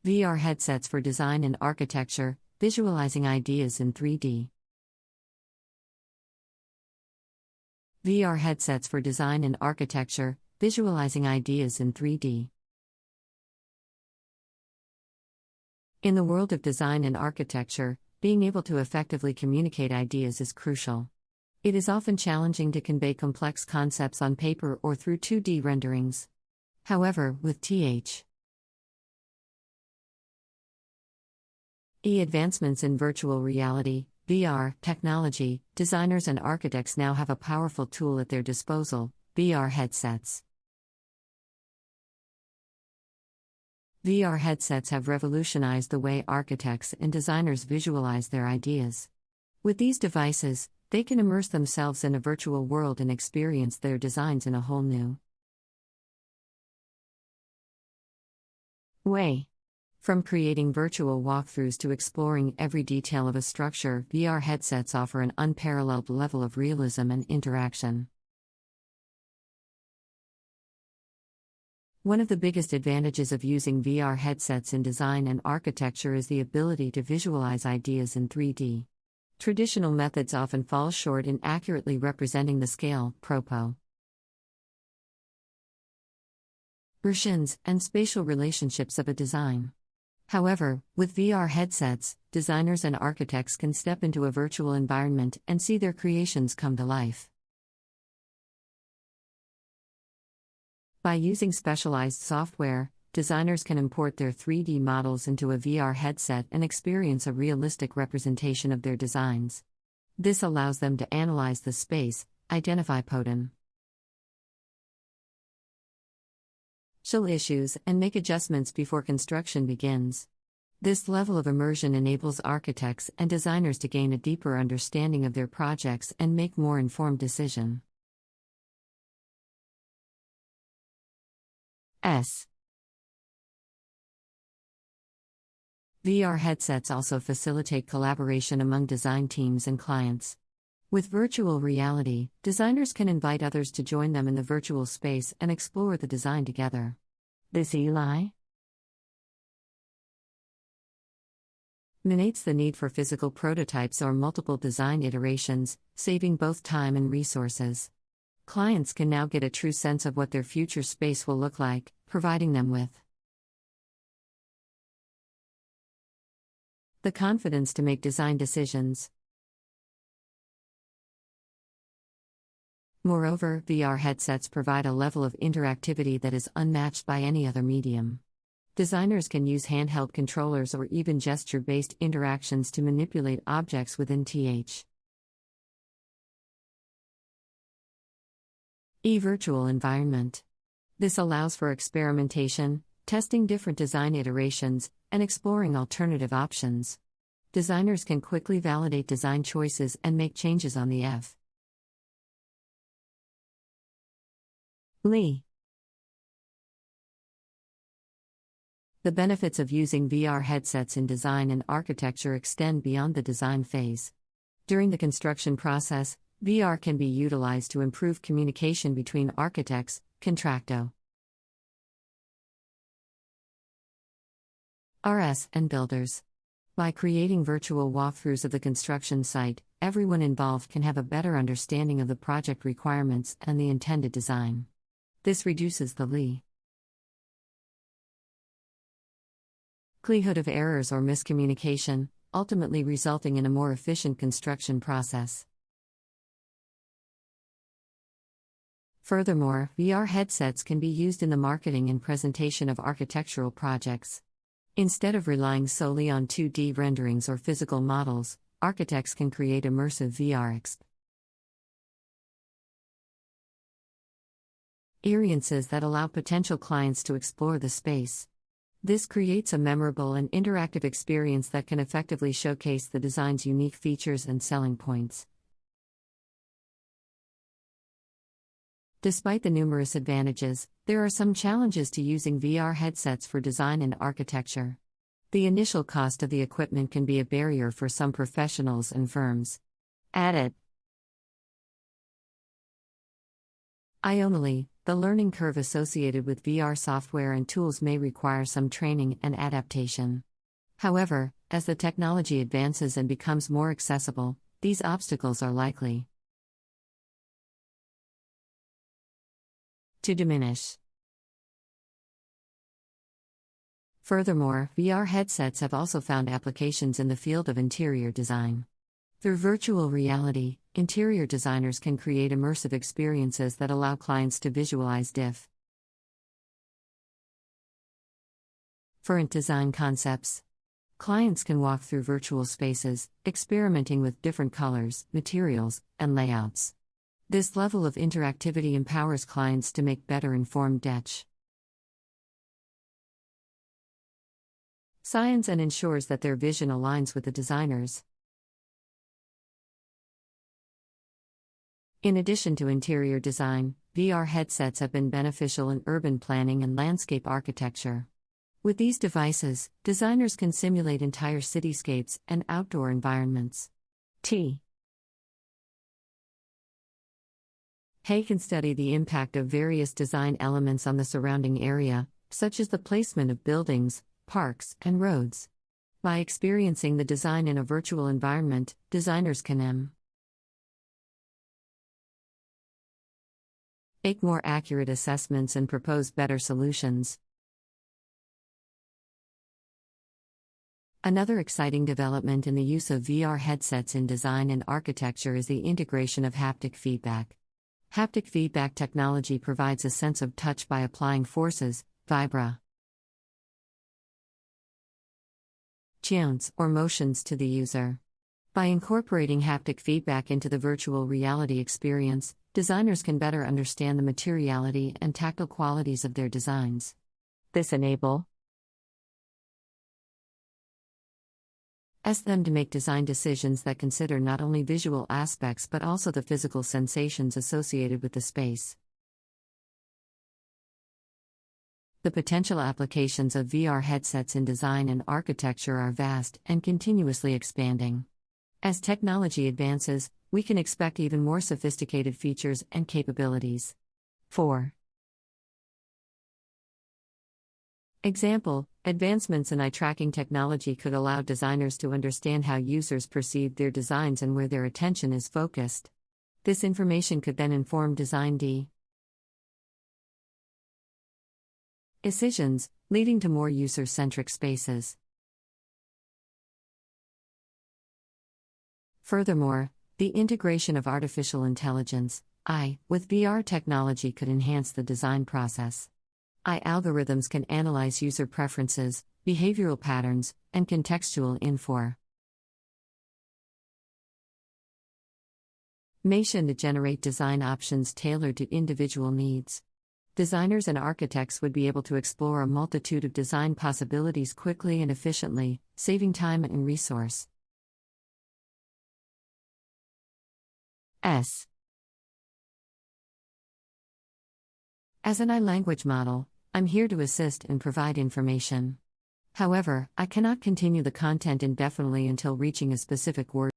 VR headsets for design and architecture, visualizing ideas in 3D. VR headsets for design and architecture, visualizing ideas in 3D. In the world of design and architecture, being able to effectively communicate ideas is crucial. It is often challenging to convey complex concepts on paper or through 2D renderings. However, with advancements in virtual reality, VR, technology, designers and architects now have a powerful tool at their disposal: VR headsets. VR headsets have revolutionized the way architects and designers visualize their ideas. With these devices, they can immerse themselves in a virtual world and experience their designs in a whole new way. From creating virtual walkthroughs to exploring every detail of a structure, VR headsets offer an unparalleled level of realism and interaction. One of the biggest advantages of using VR headsets in design and architecture is the ability to visualize ideas in 3D. Traditional methods often fall short in accurately representing the scale, proportions, and spatial relationships of a design. However, with VR headsets, designers and architects can step into a virtual environment and see their creations come to life. By using specialized software, designers can import their 3D models into a VR headset and experience a realistic representation of their designs. This allows them to analyze the space, identify potential issues, and make adjustments before construction begins. This level of immersion enables architects and designers to gain a deeper understanding of their projects and make more informed decisions. VR headsets also facilitate collaboration among design teams and clients. With virtual reality, designers can invite others to join them in the virtual space and explore the design together. This eliminates the need for physical prototypes or multiple design iterations, saving both time and resources. Clients can now get a true sense of what their future space will look like, providing them with the confidence to make design decisions. Moreover, VR headsets provide a level of interactivity that is unmatched by any other medium. Designers can use handheld controllers or even gesture-based interactions to manipulate objects within a virtual environment. This allows for experimentation, testing different design iterations, and exploring alternative options. Designers can quickly validate design choices and make changes on the fly. The benefits of using VR headsets in design and architecture extend beyond the design phase. During the construction process, VR can be utilized to improve communication between architects, contractors, and builders. By creating virtual walkthroughs of the construction site, everyone involved can have a better understanding of the project requirements and the intended design. This reduces the likelihood of errors or miscommunication, ultimately resulting in a more efficient construction process. Furthermore, VR headsets can be used in the marketing and presentation of architectural projects. Instead of relying solely on 2D renderings or physical models, architects can create immersive VR experiences that allow potential clients to explore the space. This creates a memorable and interactive experience that can effectively showcase the design's unique features and selling points. Despite the numerous advantages, there are some challenges to using VR headsets for design and architecture. The initial cost of the equipment can be a barrier for some professionals and firms. Added Ionally, the learning curve associated with VR software and tools may require some training and adaptation. However, as the technology advances and becomes more accessible, these obstacles are likely to diminish. Furthermore, VR headsets have also found applications in the field of interior design. Through virtual reality, interior designers can create immersive experiences that allow clients to visualize different design concepts. Clients can walk through virtual spaces, experimenting with different colors, materials, and layouts. This level of interactivity empowers clients to make better informed designs and ensures that their vision aligns with the designers. In addition to interior design, VR headsets have been beneficial in urban planning and landscape architecture. With these devices, designers can simulate entire cityscapes and outdoor environments. Hay can study the impact of various design elements on the surrounding area, such as the placement of buildings, parks, and roads. By experiencing the design in a virtual environment, designers can make more accurate assessments and propose better solutions. Another exciting development in the use of VR headsets in design and architecture is the integration of haptic feedback. Haptic feedback technology provides a sense of touch by applying forces, vibrations, or motions to the user. By incorporating haptic feedback into the virtual reality experience, designers can better understand the materiality and tactile qualities of their designs. This enables them to make design decisions that consider not only visual aspects but also the physical sensations associated with the space. The potential applications of VR headsets in design and architecture are vast and continuously expanding. As technology advances, we can expect even more sophisticated features and capabilities. For example, advancements in eye tracking technology could allow designers to understand how users perceive their designs and where their attention is focused. This information could then inform design decisions, leading to more user-centric spaces. Furthermore, the integration of artificial intelligence, AI, with VR technology could enhance the design process. AI algorithms can analyze user preferences, behavioral patterns, and contextual information to generate design options tailored to individual needs. Designers and architects would be able to explore a multitude of design possibilities quickly and efficiently, saving time and resources. As an AI language model, I'm here to assist and provide information. However, I cannot continue the content indefinitely until reaching a specific word.